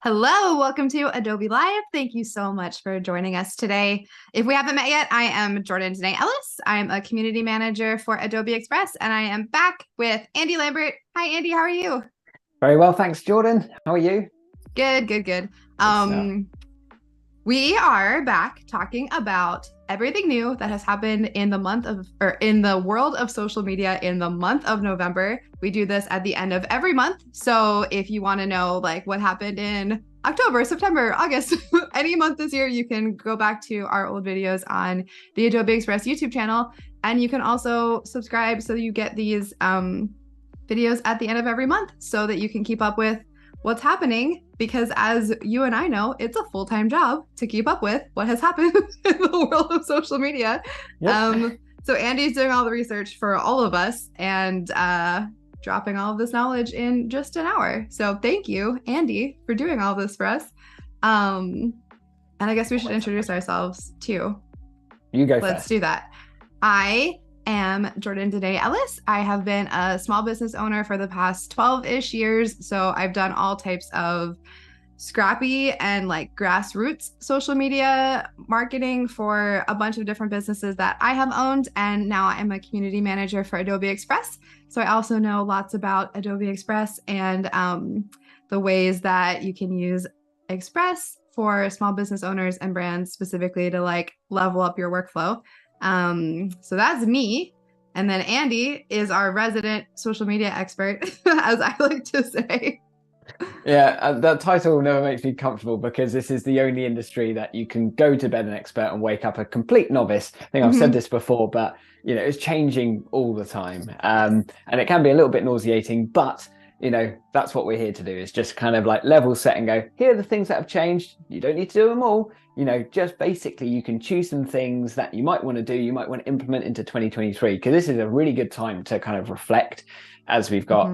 Hello, welcome to Adobe Live. Thank you so much for joining us today. If we haven't met yet, I am Jordan Danae Ellis. I'm a community manager for Adobe Express, and I am back with Andy Lambert. Hi, Andy. How are you? Very well, thanks, Jordan. How are you? Good, good, good. Good stuff. We are back talking about everything new that has happened in the in the world of social media in the month of November. We do this at the end of every month. So if you want to know like what happened in October, September, August, any month this year, you can go back to our old videos on the Adobe Express YouTube channel. And you can also subscribe so that you get these videos at the end of every month so that you can keep up with what's happening, because as you and I know, it's a full-time job to keep up with what has happened in the world of social media. Yep. So Andy's doing all the research for all of us and dropping all of this knowledge in just an hour. So thank you, Andy, for doing all this for us. And I guess we should introduce ourselves too. You go Let's first. do that. I am Jordan Danae Ellis. I have been a small business owner for the past 12-ish years. So I've done all types of scrappy and like grassroots social media marketing for a bunch of different businesses that I have owned. And now I'm a community manager for Adobe Express. So I also know lots about Adobe Express and the ways that you can use Express for small business owners and brands specifically to like level up your workflow. So that's me. And then Andy is our resident social media expert, as I like to say. Yeah, that title never makes me comfortable because this is the only industry that you can go to bed an expert and wake up a complete novice. I think I've said this before, but it's changing all the time. And it can be a little bit nauseating, but that's what we're here to do, is just kind of like level set and go, here are the things that have changed. You don't need to do them all. Just basically you can choose some things that you might want to do, you might want to implement into 2023, because this is a really good time to kind of reflect, as we've got,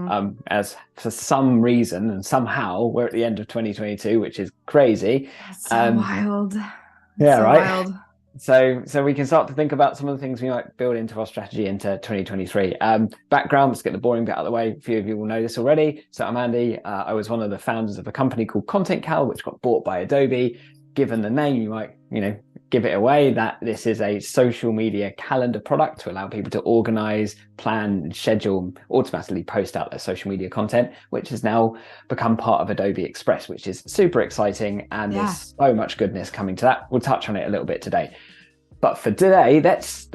as for some reason and somehow we're at the end of 2022, which is crazy. So wild. Yeah, so right. Wild. So we can start to think about some of the things we might build into our strategy into 2023. Background, let's get the boring bit out of the way. A few of you will know this already. So I'm Andy. I was one of the founders of a company called Content Cal, which got bought by Adobe. Given the name, you might, give it away that this is a social media calendar product to allow people to organize, plan, schedule, automatically post out their social media content, which has now become part of Adobe Express, which is super exciting. And there's so much goodness coming to that. We'll touch on it a little bit today. But for today, let's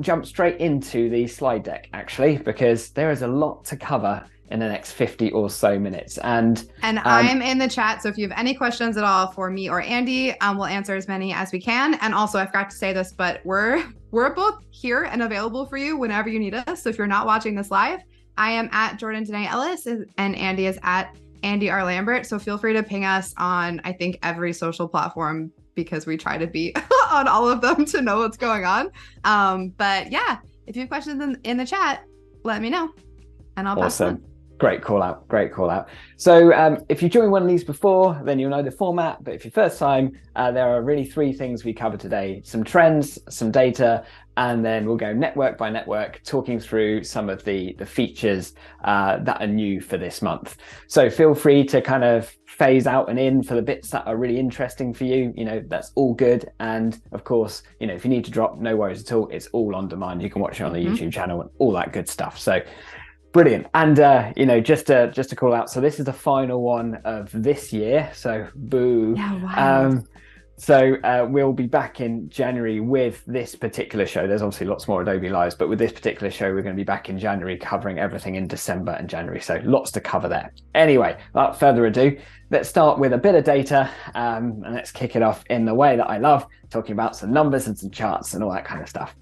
jump straight into the slide deck, actually, because there is a lot to cover in the next 50 or so minutes. And I'm in the chat. So if you have any questions at all for me or Andy, we'll answer as many as we can. And also I forgot to say this, but we're both here and available for you whenever you need us. So if you're not watching this live, I am at Jordan Danae Ellis and Andy is at Andy R. Lambert. So feel free to ping us on, I think, every social platform, because we try to be on all of them to know what's going on. But yeah, if you have questions in the chat, let me know and I'll pass them. Great call out. So if you joined one of these before, then you'll know the format. But if you're first time, there are really three things we cover today: some trends, some data, and then we'll go network by network, talking through some of the features that are new for this month. So feel free to kind of phase out and in for the bits that are really interesting for you. That's all good. And of course, if you need to drop, no worries at all. It's all on demand. You can watch it on the YouTube channel and all that good stuff. So brilliant. And just to call out, so this is the final one of this year, so boo. So we'll be back in January with this particular show. There's obviously lots more Adobe Lives, but with this particular show, we're going to be back in January covering everything in December and January. So lots to cover there. Anyway, without further ado, let's start with a bit of data and let's kick it off in the way that I love, talking about some numbers and some charts and all that kind of stuff.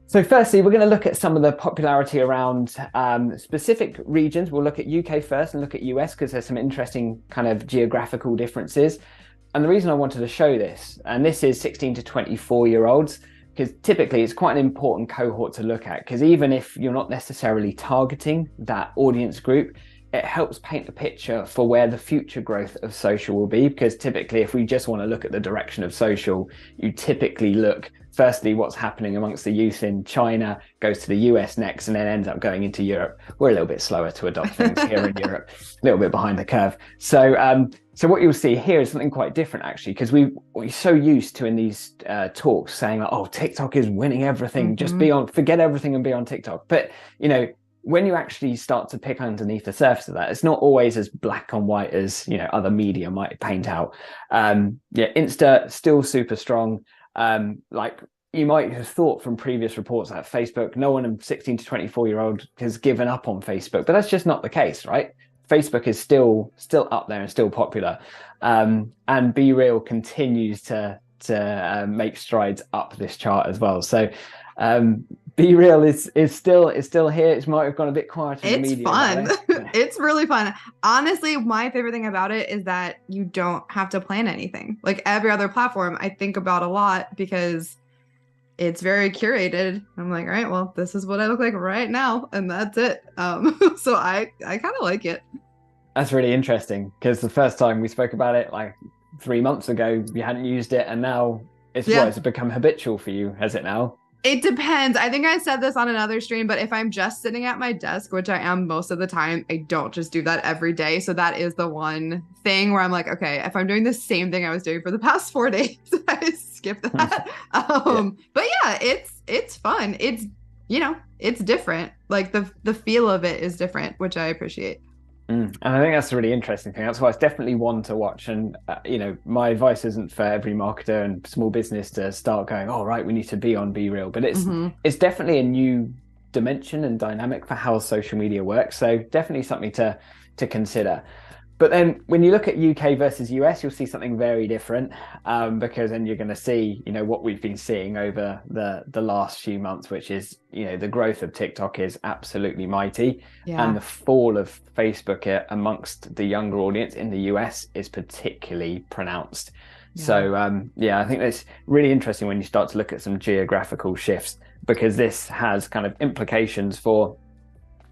So firstly, we're going to look at some of the popularity around specific regions. We'll look at UK first and look at US, because there's some interesting kind of geographical differences. And the reason I wanted to show this, and this is 16 to 24-year-olds, because typically it's quite an important cohort to look at, because even if you're not necessarily targeting that audience group, it helps paint a picture for where the future growth of social will be. Because typically, if we just want to look at the direction of social, you typically look firstly what's happening amongst the youth in China, goes to the US next, and then ends up going into Europe. We're a little bit slower to adopt things here in Europe, a little bit behind the curve. So So what you'll see here is something quite different, actually, because we're so used to in these talks saying, like, oh, TikTok is winning everything, just forget everything and be on TikTok. But, when you actually start to pick underneath the surface of that, it's not always as black and white as, other media might paint out. Insta still super strong. Like you might have thought from previous reports that Facebook, no one in 16 to 24-year-old has given up on Facebook, but that's just not the case, right? Facebook is still up there and still popular, and Be Real continues to make strides up this chart as well. So Be Real is still here. It might have gone a bit quieter in the media. It's fun. It's really fun. Honestly, my favorite thing about it is that you don't have to plan anything. Like every other platform, I think about a lot because it's very curated. I'm like, all right, well, this is what I look like right now, and that's it. So I kind of like it. That's really interesting because the first time we spoke about it, like 3 months ago, you hadn't used it, and now it's become habitual for you, has it now? It depends. I think I said this on another stream, but if I'm just sitting at my desk, which I am most of the time, I don't just do that every day. So that is the one thing where I'm like, okay, if I'm doing the same thing I was doing for the past 4 days, I skip that. But yeah, it's fun. It's, it's different. Like the feel of it is different, which I appreciate. And I think that's a really interesting thing. That's why it's definitely one to watch. And, my advice isn't for every marketer and small business to start going, oh, right, we need to be on Be Real. But it's definitely a new dimension and dynamic for how social media works. So definitely something to consider. But then when you look at UK versus US, you'll see something very different, because then you're going to see, what we've been seeing over the last few months, which is, the growth of TikTok is absolutely mighty. Yeah. And the fall of Facebook amongst the younger audience in the US is particularly pronounced. Yeah. So, I think that's really interesting when you start to look at some geographical shifts, because this has kind of implications for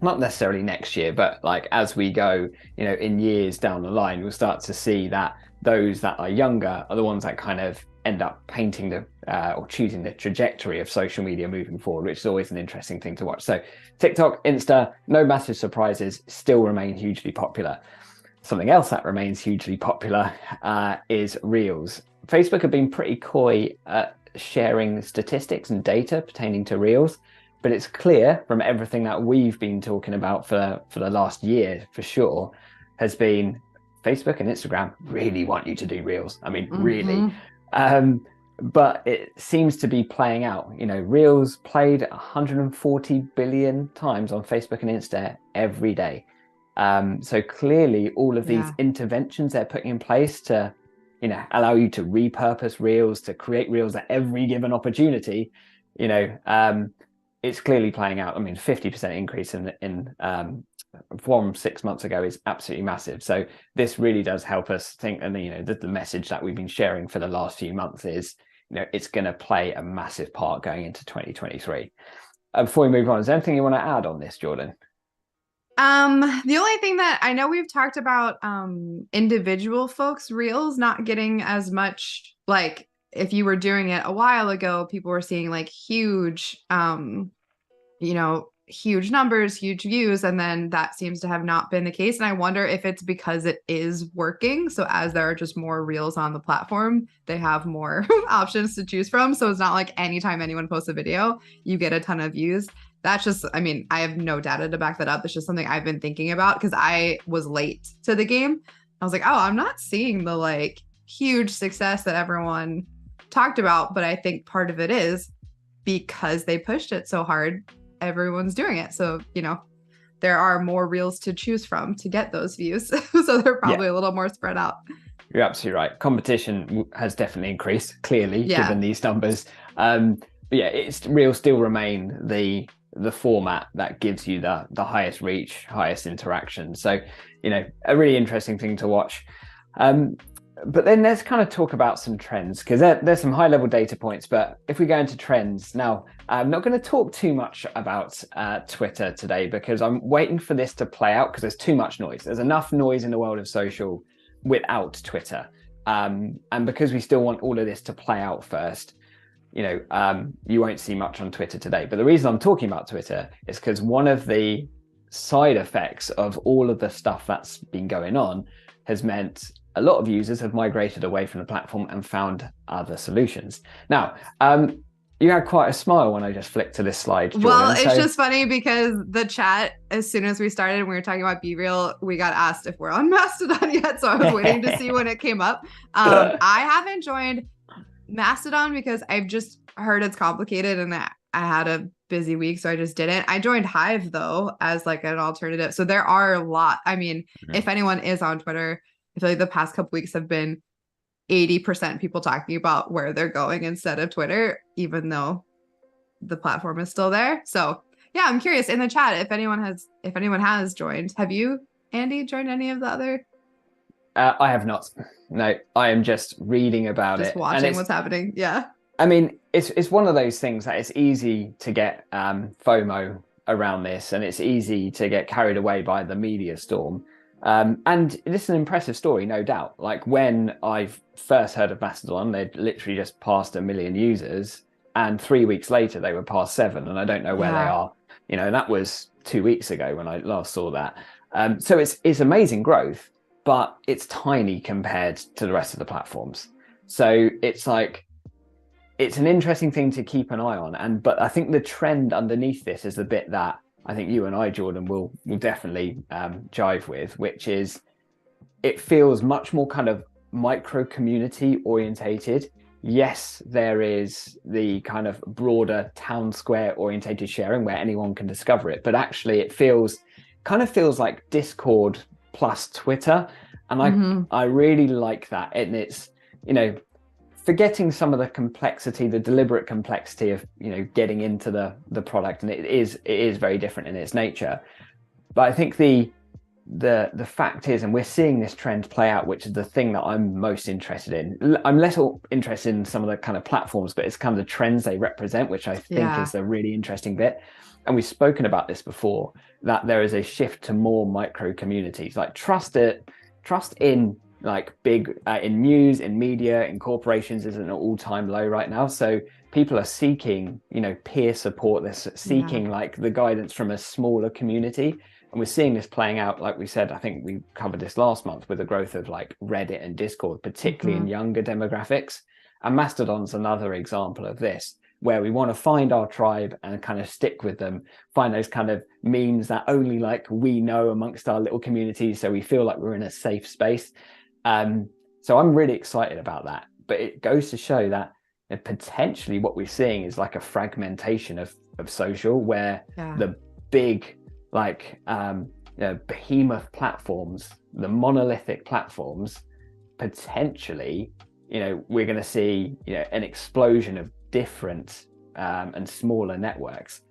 not necessarily next year, but like as we go, in years down the line, we'll start to see that those that are younger are the ones that kind of end up painting or choosing the trajectory of social media moving forward, which is always an interesting thing to watch. So TikTok, Insta, no massive surprises, still remain hugely popular. Something else that remains hugely popular is Reels. Facebook have been pretty coy at sharing statistics and data pertaining to Reels. But it's clear from everything that we've been talking about for the last year, for sure, has been Facebook and Instagram really want you to do Reels. I mean, really. But it seems to be playing out. Reels played 140 billion times on Facebook and Insta every day. So clearly all of these interventions they're putting in place to, allow you to repurpose Reels, to create Reels at every given opportunity, it's clearly playing out. I mean, 50% increase in from 6 months ago is absolutely massive. So this really does help us think. And the message that we've been sharing for the last few months is, it's going to play a massive part going into 2023. Before we move on, is there anything you want to add on this, Jordan? The only thing that I know we've talked about, individual folks Reels not getting as much, like if you were doing it a while ago, people were seeing like huge, huge numbers, huge views. And then that seems to have not been the case. And I wonder if it's because it is working. So as there are just more Reels on the platform, they have more options to choose from. So it's not like anytime anyone posts a video, you get a ton of views. That's just, I mean, I have no data to back that up. It's just something I've been thinking about because I was late to the game. I was like, oh, I'm not seeing the like huge success that everyone talked about. But I think part of it is because they pushed it so hard, everyone's doing it. So, there are more Reels to choose from to get those views. So they're probably a little more spread out. You're absolutely right. Competition has definitely increased, clearly, given these numbers. Reels still remain the format that gives you the highest reach, highest interaction. So, a really interesting thing to watch. But then let's kind of talk about some trends, because there's some high level data points. But if we go into trends now, I'm not going to talk too much about Twitter today, because I'm waiting for this to play out, because there's too much noise. There's enough noise in the world of social without Twitter. And because we still want all of this to play out first, you won't see much on Twitter today. But the reason I'm talking about Twitter is because one of the side effects of all of the stuff that's been going on has meant a lot of users have migrated away from the platform and found other solutions. Now, you had quite a smile when I just flicked to this slide, Jordan. Well, it's just funny because the chat, as soon as we started and we were talking about BeReal, we got asked if we're on Mastodon yet. So I was waiting to see when it came up. I haven't joined Mastodon because I've just heard it's complicated and I had a busy week, so I just didn't. I joined Hive though as like an alternative. So there are a lot. I mean, if anyone is on Twitter, I feel like the past couple weeks have been 80% people talking about where they're going instead of Twitter, even though the platform is still there. So yeah, I'm curious in the chat if anyone has joined. Have you, Andy, joined any of the other? I have not. No, I am just reading about it. Just watching what's happening. Yeah. I mean, it's one of those things that it's easy to get FOMO around this, and it's easy to get carried away by the media storm. And it's an impressive story, no doubt. Like when I first heard of Mastodon, they'd literally just passed 1 million users, and 3 weeks later they were past 7, and I don't know where they are. You know, that was 2 weeks ago when I last saw that. So it's amazing growth, but it's tiny compared to the rest of the platforms. So it's like, it's an interesting thing to keep an eye on. But I think the trend underneath this is the bit that I think you and I, Jordan, will definitely jive with, which is it feels much more kind of micro community orientated. Yes, there is the kind of broader town square orientated sharing where anyone can discover it, but actually it kind of feels like Discord plus Twitter. And I really like that. And it's, you know, forgetting some of the complexity, the deliberate complexity of, you know, getting into the product, and it is very different in its nature. But I think the fact is, and we're seeing this trend play out, which is the thing that I'm most interested in. I'm less interested in some of the kind of platforms, but it's kind of the trends they represent, which I think is the really interesting bit. And we've spoken about this before, that there is a shift to more micro communities, like trust in like big in news, in media, in corporations is at an all-time low right now. So people are seeking, you know, peer support. They're seeking like the guidance from a smaller community. And we're seeing this playing out, like we said, I think we covered this last month with the growth of like Reddit and Discord, particularly in younger demographics. And Mastodon's another example of this, where we want to find our tribe and kind of stick with them, find those kind of memes that only like we know amongst our little communities, so we feel like we're in a safe space. So I'm really excited about that. But it goes to show that potentially what we're seeing is like a fragmentation of social, where the big like behemoth platforms, the monolithic platforms, potentially, you know, we're going to see, you know, an explosion of different and smaller networks.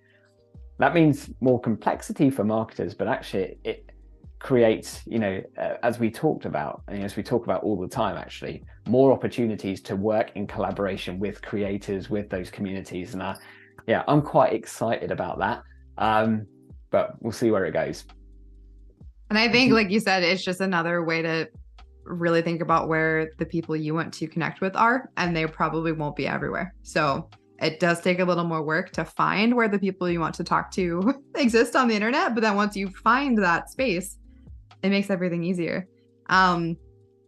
That means more complexity for marketers, but actually it creates, you know, as we talked about, and as we talk about all the time, actually, more opportunities to work in collaboration with creators, with those communities. And I'm quite excited about that. But we'll see where it goes. And I think, like you said, it's just another way to really think about where the people you want to connect with are, and they probably won't be everywhere. So it does take a little more work to find where the people you want to talk to exist on the internet. But then once you find that space, it makes everything easier. And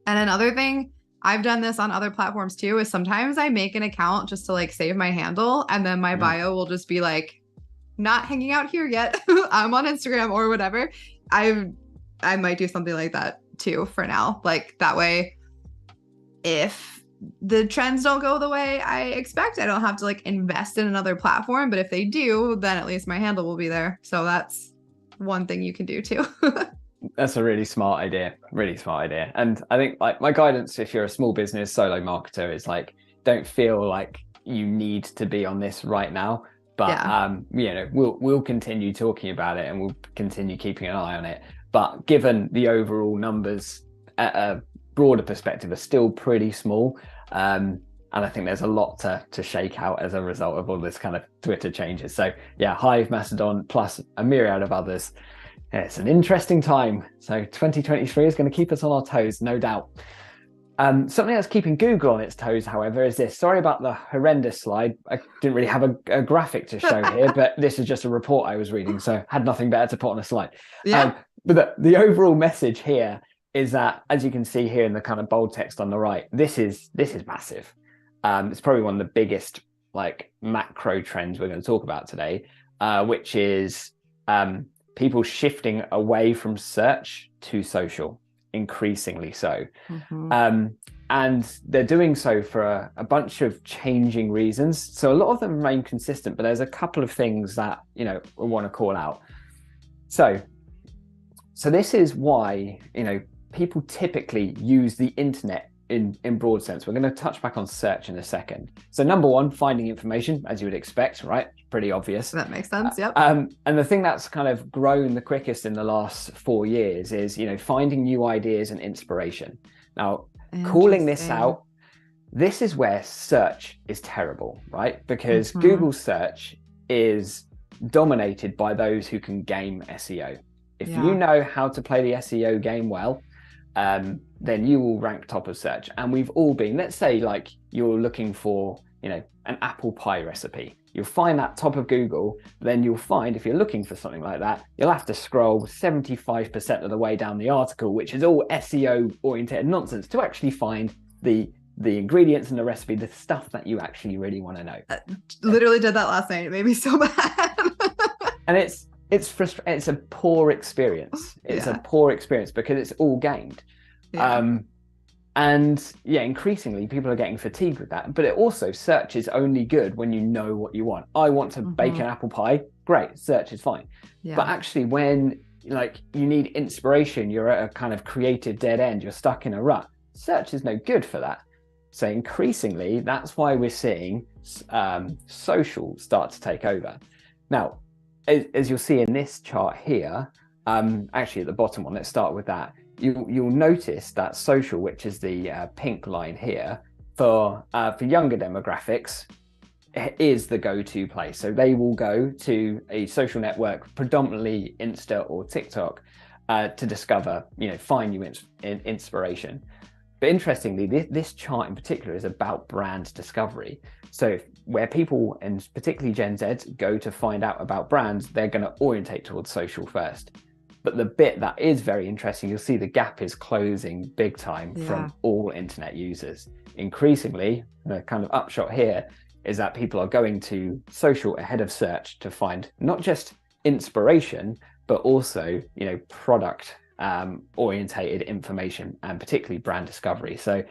another thing, I've done this on other platforms too, is sometimes I make an account just to like save my handle, and then my bio will just be like, not hanging out here yet. I'm on Instagram or whatever. I might do something like that too for now. Like that way, if the trends don't go the way I expect, I don't have to like invest in another platform. But if they do, then at least my handle will be there. So that's one thing you can do too. That's a really smart idea. Really smart idea. And I think like my guidance, if you're a small business solo marketer, is like, don't feel like you need to be on this right now. But you know, we'll continue talking about it, and we'll continue keeping an eye on it. But given the overall numbers at a broader perspective are still pretty small, and I think there's a lot to shake out as a result of all this kind of Twitter changes. So yeah, Hive, Mastodon, plus a myriad of others. Yeah, it's an interesting time. So 2023 is going to keep us on our toes, no doubt. Something that's keeping Google on its toes, however, is this. Sorry about the horrendous slide. I didn't really have a graphic to show here, but this is just a report I was reading, so had nothing better to put on a slide. But the overall message here is that, as you can see here in the kind of bold text on the right, this is massive. It's probably one of the biggest like macro trends we're going to talk about today, which is people shifting away from search to social, increasingly so. And they're doing so for a bunch of changing reasons. So a lot of them remain consistent, but there's a couple of things that, you know, we want to call out. So this is why, you know, people typically use the internet in broad sense. We're going to touch back on search in a second. So number one, finding information, as you would expect, right? Pretty obvious. That makes sense. Yep. And the thing that's kind of grown the quickest in the last 4 years is, you know, finding new ideas and inspiration. Now, calling this out, this is where search is terrible, right? Because Google search is dominated by those who can game SEO. If you know how to play the SEO game well, then you will rank top of search. And we've all been, let's say like you're looking for, you know, an apple pie recipe. You'll find that top of Google, then you'll find if you're looking for something like that, you'll have to scroll 75% of the way down the article, which is all SEO oriented nonsense, to actually find the ingredients and the recipe, the stuff that you actually really want to know. Literally did that last night. It made me so mad. And it's frustrating. It's a poor experience. It's a poor experience because it's all gamed. And increasingly people are getting fatigued with that. But it also, search is only good when you know what you want. I want to bake an apple pie. Great, search is fine. But actually, when like you need inspiration, you're at a kind of creative dead end, you're stuck in a rut, search is no good for that. So increasingly, that's why we're seeing social start to take over. Now, as you'll see in this chart here, actually at the bottom one, let's start with that. You'll notice that social, which is the pink line here, for younger demographics, is the go-to place. So they will go to a social network, predominantly Insta or TikTok, to discover, you know, find new inspiration. But interestingly, this chart in particular is about brand discovery. So where people, and particularly Gen Z, go to find out about brands, they're going to orientate towards social first. But the bit that is very interesting, you'll see the gap is closing big time from all internet users. Increasingly, the kind of upshot here is that people are going to social ahead of search to find not just inspiration, but also, you know, product orientated information, and particularly brand discovery. So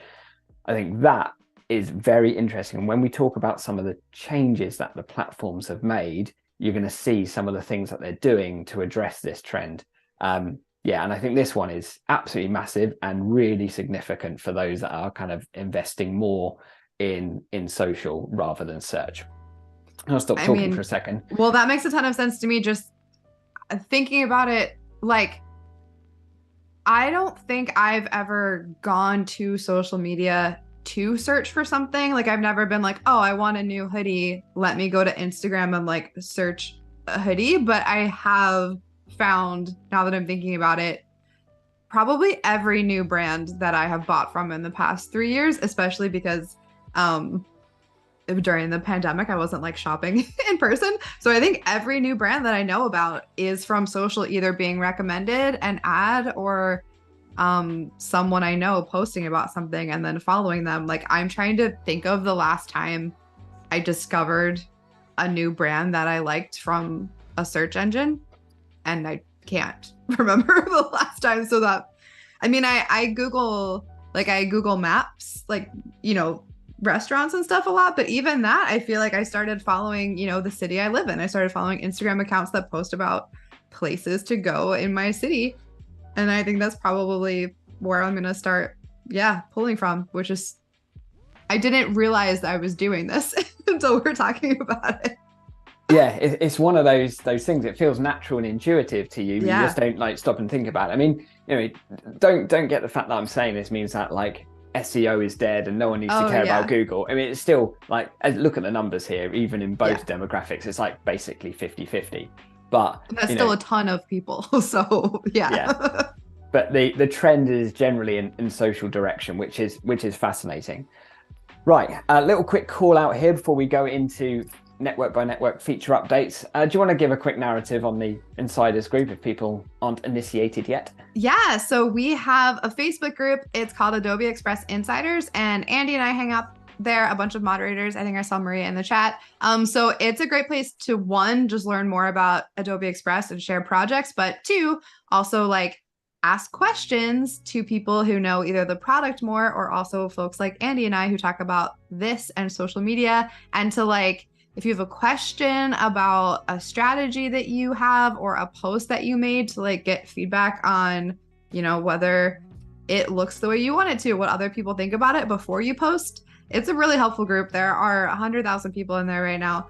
I think that is very interesting. And when we talk about some of the changes that the platforms have made, you're going to see some of the things that they're doing to address this trend. And I think this one is absolutely massive and really significant for those that are kind of investing more in social rather than search. I'll stop talking for a second. Well, that makes a ton of sense to me. Just thinking about it, like, I don't think I've ever gone to social media to search for something. Like, I've never been like, oh, I want a new hoodie, let me go to Instagram and like search a hoodie. But I have found, now that I'm thinking about it, probably every new brand that I have bought from in the past 3 years, especially because during the pandemic, I wasn't like shopping in person. So I think every new brand that I know about is from social, either being recommended an ad or someone I know posting about something and then following them. Like, I'm trying to think of the last time I discovered a new brand that I liked from a search engine, and I can't remember the last time. So that, I mean, I Google Maps, like, you know, restaurants and stuff a lot, but even that, I feel like I started following, you know, the city I live in. I started following Instagram accounts that post about places to go in my city. And I think that's probably where I'm going to start, pulling from, which is, I didn't realize that I was doing this until we're talking about it. Yeah, it's one of those things. It feels natural and intuitive to you. You just don't like stop and think about it. I mean, you know, don't get the fact that I'm saying this means that like SEO is dead and no one needs to care about Google. I mean, it's still like, look at the numbers here, even in both demographics, it's like basically 50-50. But that's still a ton of people. So but the trend is generally in social direction, which is fascinating. Right, a little quick call out here before we go into network by network feature updates. Do you want to give a quick narrative on the Insiders group if people aren't initiated yet? Yeah, so we have a Facebook group. It's called Adobe Express Insiders, and Andy and I hang out there, a bunch of moderators. I think I saw Maria in the chat. So it's a great place to, one, just learn more about Adobe Express and share projects, but two, also like ask questions to people who know either the product more, or also folks like Andy and I who talk about this and social media, and to like, if you have a question about a strategy that you have or a post that you made, to like get feedback on, you know, whether it looks the way you want it to, what other people think about it before you post. It's a really helpful group. There are 100,000 people in there right now.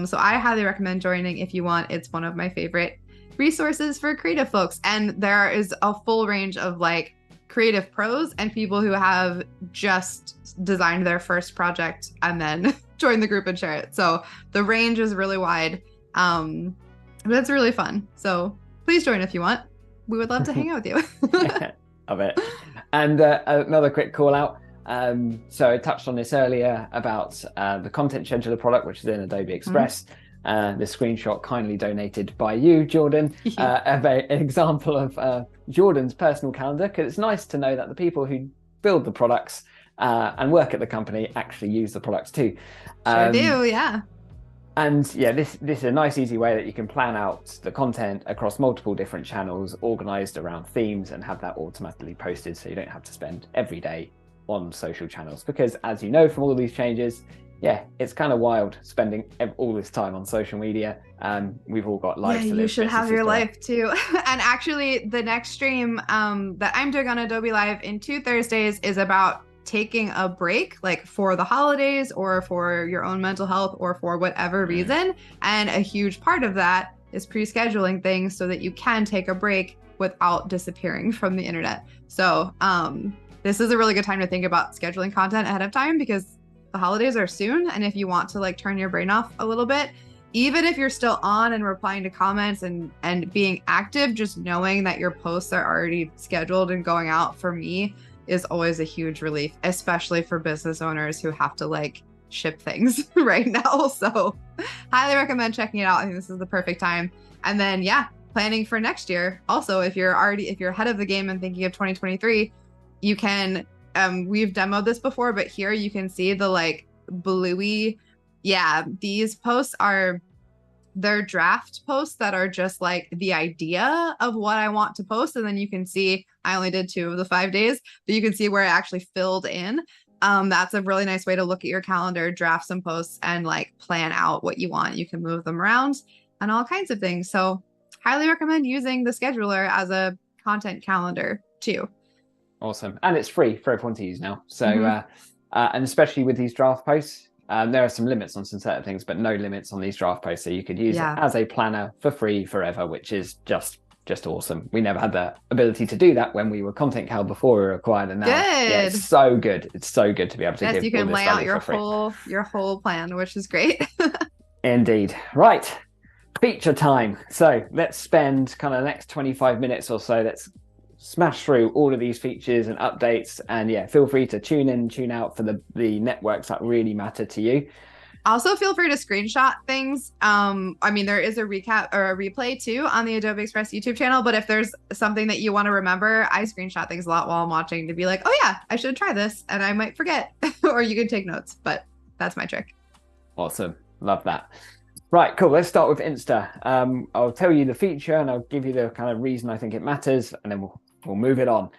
So I highly recommend joining if you want. It's one of my favorite resources for creative folks. And there is a full range of like creative pros and people who have just designed their first project and then join the group and share it. So the range is really wide, but it's really fun. So please join if you want. We would love to hang out with you. Yeah, love it. And another quick call out. So I touched on this earlier about the content scheduler product, which is in Adobe Express. The screenshot kindly donated by you, Jordan, of an example of Jordan's personal calendar, because it's nice to know that the people who build the products and work at the company actually use the products too. Sure do, yeah. And yeah, this is a nice, easy way that you can plan out the content across multiple different channels, organized around themes, and have that automatically posted, so you don't have to spend every day on social channels. Because as you know from all these changes, yeah, it's kind of wild spending all this time on social media. We've all got lives to live. You should have your life too. And actually, the next stream that I'm doing on Adobe Live in 2 Thursdays is about taking a break, like for the holidays or for your own mental health or for whatever reason. And a huge part of that is pre-scheduling things so that you can take a break without disappearing from the internet. So this is a really good time to think about scheduling content ahead of time, because the holidays are soon. And if you want to like turn your brain off a little bit, even if you're still on and replying to comments and being active, just knowing that your posts are already scheduled and going out, for me, is always a huge relief, especially for business owners who have to like ship things right now. So highly recommend checking it out. I think this is the perfect time. And then, yeah, planning for next year. Also, if you're ahead of the game and thinking of 2023, you can, we've demoed this before, but here you can see the like bluey, yeah, these posts are, they're draft posts that are just like the idea of what I want to post. And then you can see, I only did 2 of the 5 days, but you can see where I actually filled in. That's a really nice way to look at your calendar, draft some posts, and like plan out what you want. You can move them around and all kinds of things. So highly recommend using the scheduler as a content calendar too. Awesome. And it's free for everyone to use now. So, and especially with these draft posts, there are some limits on some certain things, but no limits on these draft posts. So you could use it as a planner for free forever, which is just awesome. We never had the ability to do that when we were Content Cal before we were acquired, and now yeah, it's so good. It's so good to be able to give. You can lay out your whole plan, which is great. Indeed. Right. Feature time. So let's spend kind of the next 25 minutes or so. Let's smash through all of these features and updates, and yeah, feel free to tune in, tune out for the networks that really matter to you. Also, feel free to screenshot things. I mean, there is a recap or a replay too on the Adobe Express YouTube channel, but if there's something that you want to remember, I screenshot things a lot while I'm watching to be like, oh yeah, I should try this, and I might forget. Or you can take notes, but that's my trick. Awesome. Love that. Right, cool. Let's start with Insta. I'll tell you the feature and I'll give you the kind of reason I think it matters, and then we'll move it on.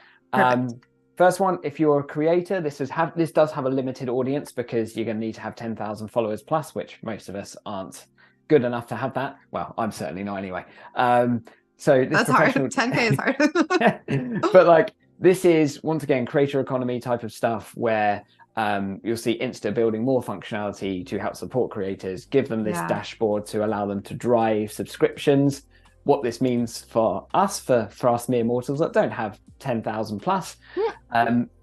First one, if you're a creator, this does have a limited audience, because you're going to need to have 10,000 followers plus, which most of us aren't good enough to have that. Well, I'm certainly not anyway. So that's hard. 10K is hard. But like, this is, once again, creator economy type of stuff where you'll see Insta building more functionality to help support creators, give them this dashboard to allow them to drive subscriptions. What this means for us, for us mere mortals that don't have 10,000 plus,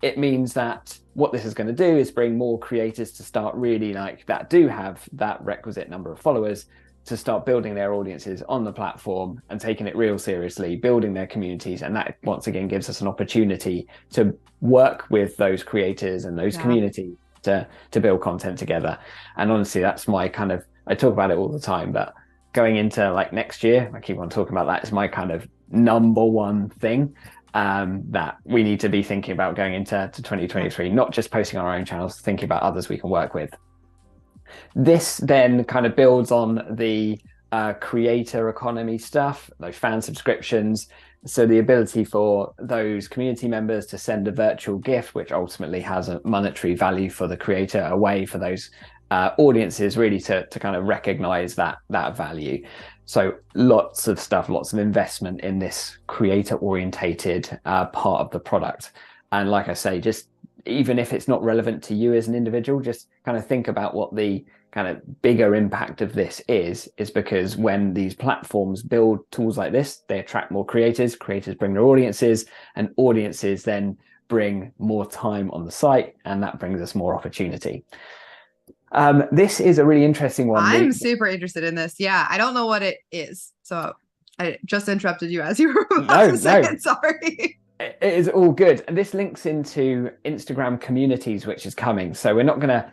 it means that what this is going to do is bring more creators to start really that do have that requisite number of followers to start building their audiences on the platform and taking it real seriously, building their communities. And that once again gives us an opportunity to work with those creators and those communities to build content together. And honestly, that's my kind of I talk about it all the time, but going into like next year, I keep on talking about that. It's my kind of number one thing that we need to be thinking about going into 2023, not just posting on our own channels, thinking about others we can work with. This then kind of builds on the creator economy stuff, those fan subscriptions. So the ability for those community members to send a virtual gift, which ultimately has a monetary value for the creator, a way for those audiences really to kind of recognize that value. So lots of stuff, lots of investment in this creator orientated part of the product. And like I say, just even if it's not relevant to you as an individual, just kind of think about what the kind of bigger impact of this is because when these platforms build tools like this, they attract more creators bring their audiences, and audiences then bring more time on the site, and that brings us more opportunity. This is a really interesting one. I'm super interested in this. Yeah, I don't know what it is, so I just interrupted you as you were about to say it. Sorry. It is all good. And this links into Instagram communities, which is coming. So we're not going to,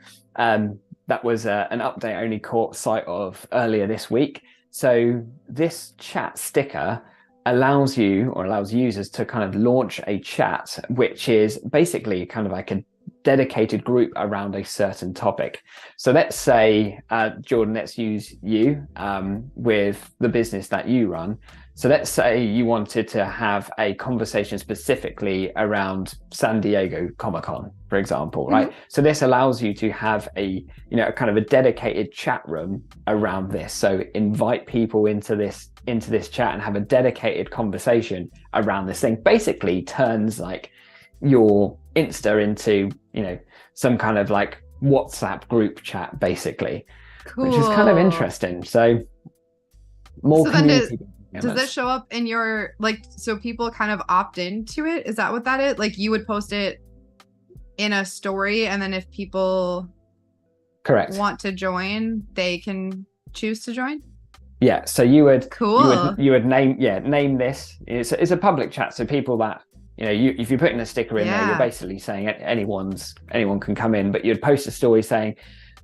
that was an update I only caught sight of earlier this week. So this chat sticker allows you, or allows users to kind of launch a chat, which is basically kind of like a dedicated group around a certain topic. So let's say, Jordan, let's use you with the business that you run. So let's say you wanted to have a conversation specifically around San Diego Comic-Con, for example, right? Mm-hmm. So this allows you to have a kind of a dedicated chat room around this. So invite people into this chat and have a dedicated conversation around this thing. Basically turns like your Insta into, some kind of like WhatsApp group chat, basically. Cool. Which is kind of interesting. So more community. Does that show up in your, so people kind of opt into it? Is that what that is? Like you would post it in a story, and then if people want to join, they can choose to join? Yeah. So you would, cool. You would name this. It's a public chat. So people that, if you're putting a sticker in there, you're basically saying anyone can come in, but you'd post a story saying,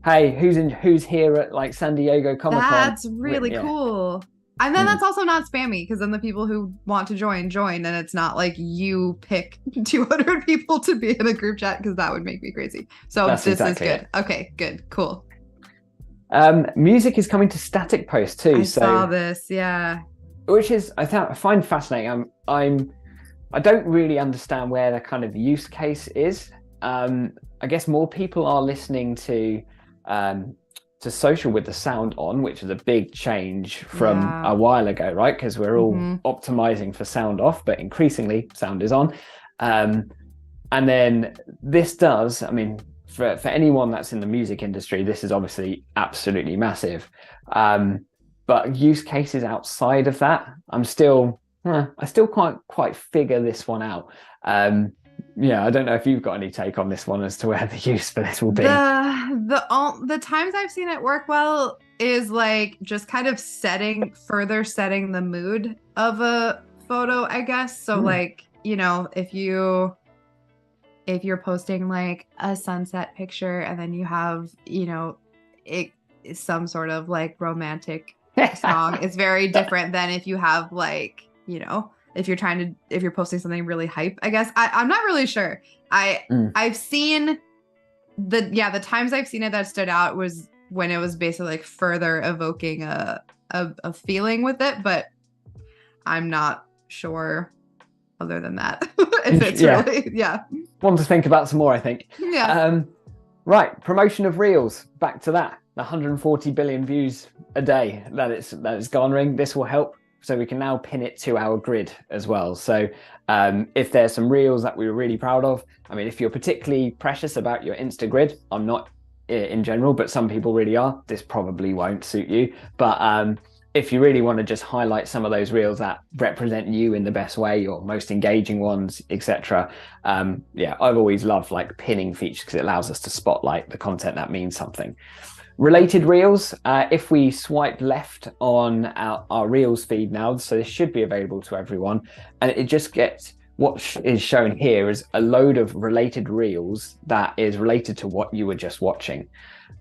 hey, who's here at like San Diego Comic-Con? That's really cool. And then that's also not spammy, because then the people who want to join, and it's not like you pick 200 people to be in a group chat, because that would make me crazy. So this is good. Okay, good, cool. Music is coming to static post too. I saw this, yeah. Which is, I find fascinating. I don't really understand where the kind of use case is. I guess more people are listening to social with the sound on, which is a big change from a while ago, right? Because we're all optimizing for sound off, but increasingly sound is on. And then this does, for anyone that's in the music industry, this is obviously absolutely massive. But use cases outside of that, I still can't quite figure this one out. I don't know if you've got any take on this one as to where the use for this will be. The times I've seen it work well is like just kind of further setting the mood of a photo, I guess. So like, if you're posting like a sunset picture, and then you have, some sort of like romantic song, it's very different than if you have like, if you're posting something really hype, I guess. I'm not really sure. I've seen the times I've seen it that stood out was when it was basically like further evoking a feeling with it, but I'm not sure other than that. If it's really, One to think about some more, I think. Yeah. Right. Promotion of Reels. Back to that. 140 billion views a day that it's garnering. This will help. So we can now pin it to our grid as well. So if there's some reels that we were really proud of, if you're particularly precious about your Insta grid, I'm not in general, but some people really are, this probably won't suit you. But if you really want to just highlight some of those reels that represent you in the best way, your most engaging ones, etc. I've always loved like pinning features, because it allows us to spotlight the content that means something. Related reels, if we swipe left on our reels feed now, so this should be available to everyone, and it just gets, what is shown here is a load of related reels that is related to what you were just watching.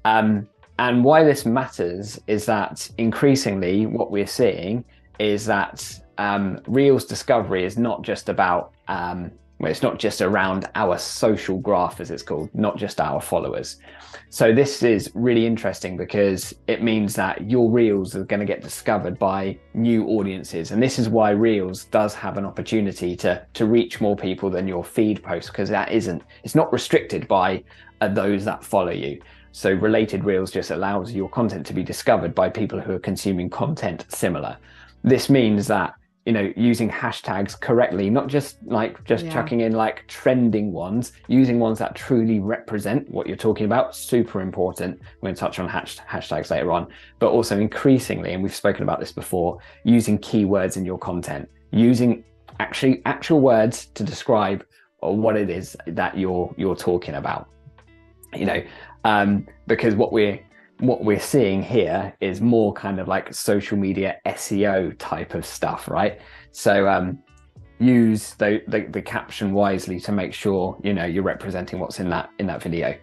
And And why this matters is that increasingly what we're seeing is that Reels discovery is not just about, well, it's not just around our social graph, as it's called, not just our followers. So this is really interesting because it means that your Reels are going to get discovered by new audiences. And this is why Reels does have an opportunity to reach more people than your feed post, because it's not restricted by those that follow you. So related Reels just allows your content to be discovered by people who are consuming content similar. This means that, you know, using hashtags correctly, not just chucking in like trending ones, using ones that truly represent what you're talking about, super important. We're going to touch on hashtags later on, but also increasingly, and we've spoken about this before, using keywords in your content, using actual words to describe what it is that you're talking about. You know, because what we're seeing here is more kind of like social media SEO type of stuff, right? So use the caption wisely to make sure, you know, you're representing what's in that video.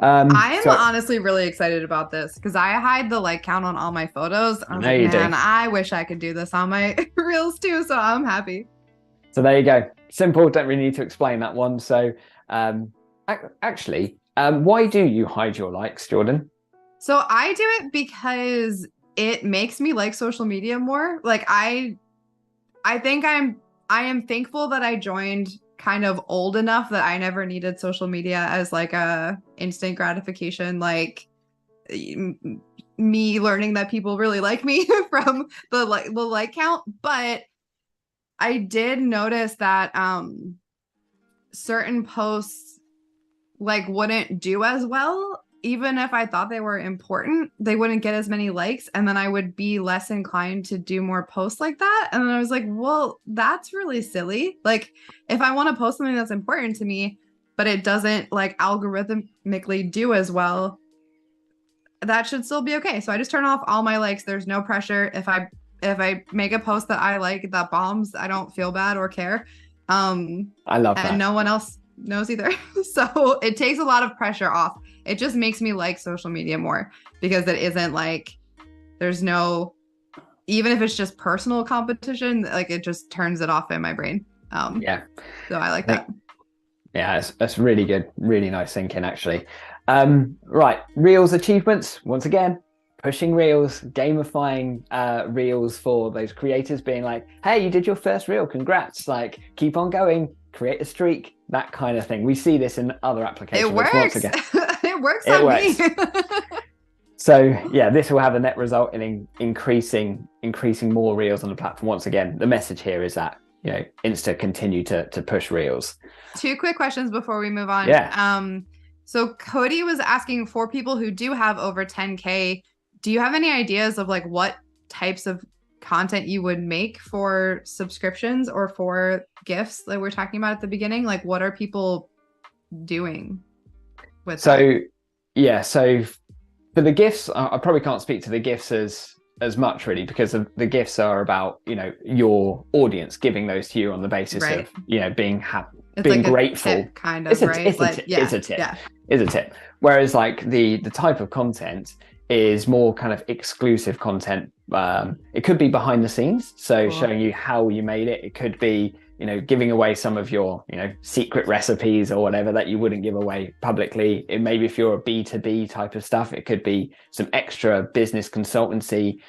I am honestly really excited about this because I hide the like count on all my photos. I was like, man, I wish I could do this on my Reels too, so I'm happy. So there you go. Simple, don't really need to explain that one. So actually, why do you hide your likes, Jordan? So I do it because it makes me like social media more. Like I think I am thankful that I joined kind of old enough that I never needed social media as like a instant gratification, like me learning that people really like me from the like count. But I did notice that certain posts like wouldn't do as well. Even if I thought they were important, they wouldn't get as many likes. And then I would be less inclined to do more posts like that. And then I was like, well, that's really silly. Like, if I want to post something that's important to me, but it doesn't like algorithmically do as well, that should still be okay. So I just turn off all my likes. There's no pressure. If I make a post that I like that bombs, I don't feel bad or care. I love that. And no one else knows either. So it takes a lot of pressure off. It just makes me like social media more because it isn't like there's no, even if it's just personal competition, like it just turns it off in my brain. Yeah. So I like that. Yeah, that's really good. Really nice thinking, actually. Right. Reels achievements. Once again, pushing Reels, gamifying Reels for those creators, being like, hey, you did your first Reel. Congrats. Like, keep on going. Create a streak, that kind of thing. We see this in other applications. It works. Once again, it works on me. So yeah, this will have a net result in increasing more Reels on the platform. Once again, the message here is that, you know, Insta continue to push Reels. 2 quick questions before we move on. Yeah. So Cody was asking, for people who do have over 10K, do you have any ideas of like what types of content you would make for subscriptions or for gifts that we're talking about at the beginning? Like, what are people doing with that? Yeah, so for the gifts, I probably can't speak to the gifts as much really, because the gifts are about, you know, your audience giving those to you on the basis of, you know, being happy, being like grateful, tip, kind of, right? It's a tip. Whereas like the type of content is more kind of exclusive content. It could be behind the scenes, so showing you how you made it. It could be, you know, giving away some of your, you know, secret recipes or whatever that you wouldn't give away publicly. It maybe, if you're a B2B type of stuff, it could be some extra business consultancy.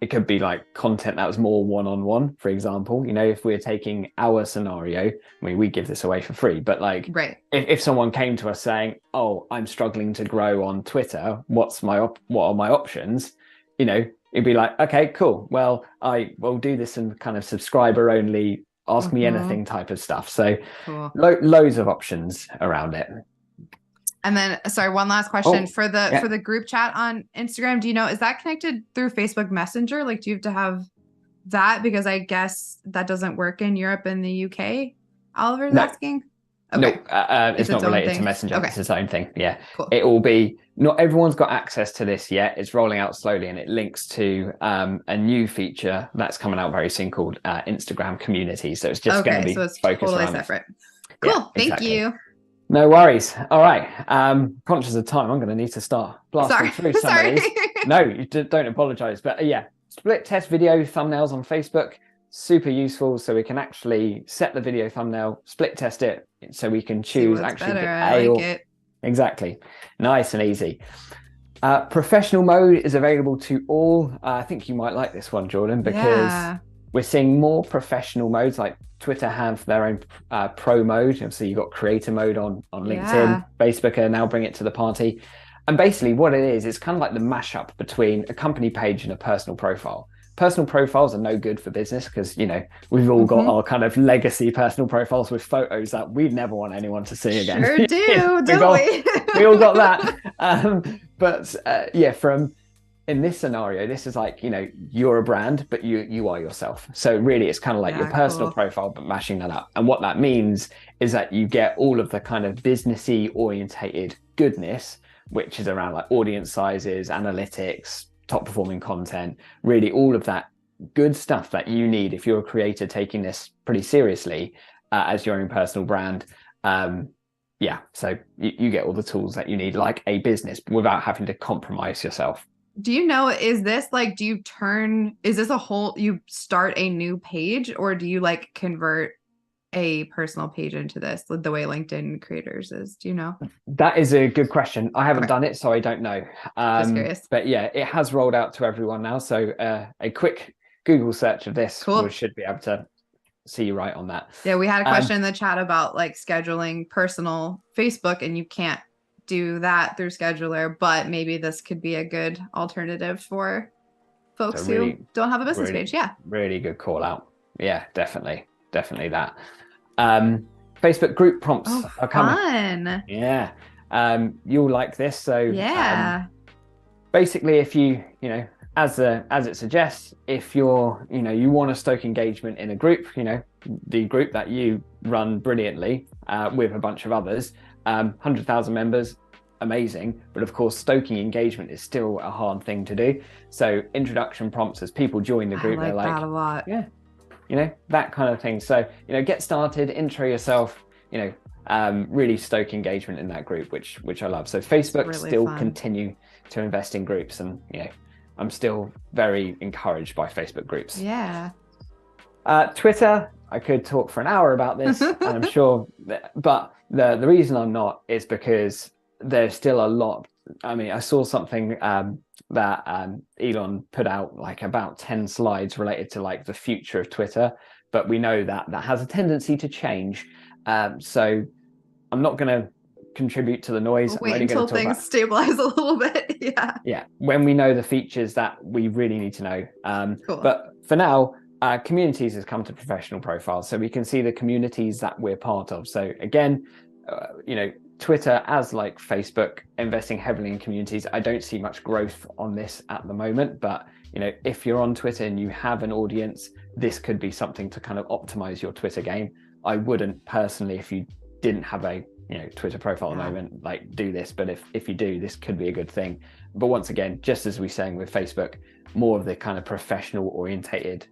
It could be like content that was more one-on-one, for example. You know, if we're taking our scenario, I mean, we give this away for free, but like, if someone came to us saying, oh, I'm struggling to grow on Twitter, what are my options? You know, it'd be like, okay, cool. Well, I will do this in kind of subscriber only, ask me anything type of stuff. So loads of options around it. And then, sorry, one last question for the group chat on Instagram. Do you know, is that connected through Facebook Messenger? Like, do you have to have that? Because I guess that doesn't work in Europe and the UK. Oliver's asking. Okay. No, it's not related to Messenger. It's its own thing. Yeah. Cool. It will be, not everyone's got access to this yet. It's rolling out slowly, and it links to a new feature that's coming out very soon called Instagram Community. So it's just going to be focused totally separate. Cool. Yeah, thank you. No worries. All right. Conscious of time, I'm going to need to start blasting Sorry. through some Sorry. of these. No, you don't apologize. But yeah, split test video thumbnails on Facebook, super useful. So we can actually set the video thumbnail, split test it, so we can See choose what's actually better. the I A like or it. exactly. Nice and easy. Professional mode is available to all. I think you might like this one, Jordan, because Yeah. we're seeing more professional modes. Like Twitter have their own pro mode. Obviously, you've got creator mode on LinkedIn. Yeah. Facebook are now bringing it to the party. And basically, what it is, it's kind of like the mashup between a company page and a personal profile. Personal profiles are no good for business because, you know, we've all got our kind of legacy personal profiles with photos that we never want anyone to see again. Sure do, don't we? We all got that. But yeah, in this scenario, this is like, you know, you're a brand, but you are yourself. So really, it's kind of like your personal profile, but mashing that up. And what that means is that you get all of the kind of businessy orientated goodness, which is around like audience sizes, analytics, top performing content, really all of that good stuff that you need if you're a creator taking this pretty seriously as your own personal brand. Yeah, so you get all the tools that you need like a business without having to compromise yourself. Do you know, is this like, is this a whole, you start a new page, or do you like convert a personal page into this the way LinkedIn creators is? Do you know? That is a good question. I haven't done it, so I don't know. Just curious. But yeah, it has rolled out to everyone now. So a quick Google search of this should be able to see you right on that. Yeah, we had a question in the chat about like scheduling personal Facebook, and you can't do that through Scheduler, but maybe this could be a good alternative for folks who don't have a business page. Yeah. Really good call out. Yeah, definitely that. Facebook group prompts are coming. Fun. Yeah. You'll like this. So yeah. Basically, if you know, as it suggests, if you're, you know, you want to stoke engagement in a group, you know, the group that you run brilliantly with a bunch of others, 100,000 members, amazing. But of course, stoking engagement is still a hard thing to do. So introduction prompts, as people join the group, they're like, that a lot. Yeah, you know, that kind of thing. So, you know, get started, intro yourself, you know, really stoke engagement in that group, which I love. So Facebook really still continue to invest in groups, and, you know, I'm still very encouraged by Facebook groups. Yeah. Twitter, I could talk for an hour about this, and I'm sure, but the reason I'm not is because there's still a lot. I mean, I saw something that Elon put out, like about 10 slides related to like the future of Twitter, but we know that has a tendency to change. So I'm not going to contribute to the noise. Wait until things stabilize a little bit. Yeah, when we know the features that we really need to know. Cool. But for now, communities has come to professional profiles, so we can see the communities that we're part of. So again, you know, Twitter, as like Facebook, investing heavily in communities. I don't see much growth on this at the moment, but, you know, if you're on Twitter and you have an audience, this could be something to kind of optimize your Twitter game. I wouldn't personally, if you didn't have a, you know, Twitter profile at the moment, like do this, but if you do, this could be a good thing. But once again, just as we're saying with Facebook, more of the kind of professional orientated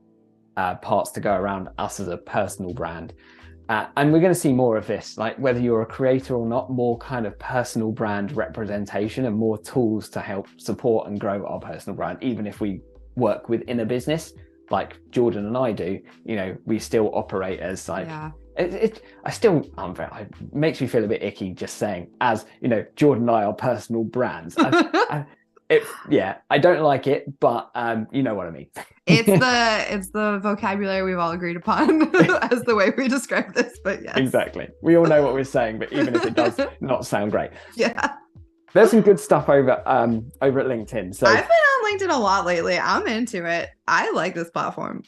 parts to go around us as a personal brand. And we're going to see more of this, like whether you're a creator or not, more kind of personal brand representation and more tools to help support and grow our personal brand. Even if we work within a business like Jordan and I do, you know, we still operate as like, it makes me feel a bit icky just saying, as, you know, Jordan and I are personal brands. I don't like it, but you know what I mean. It's the vocabulary we've all agreed upon as the way we describe this, but yes. Exactly. We all know what we're saying, but even if it does not sound great. Yeah. There's some good stuff over at LinkedIn. So I've been on LinkedIn a lot lately. I'm into it. I like this platform.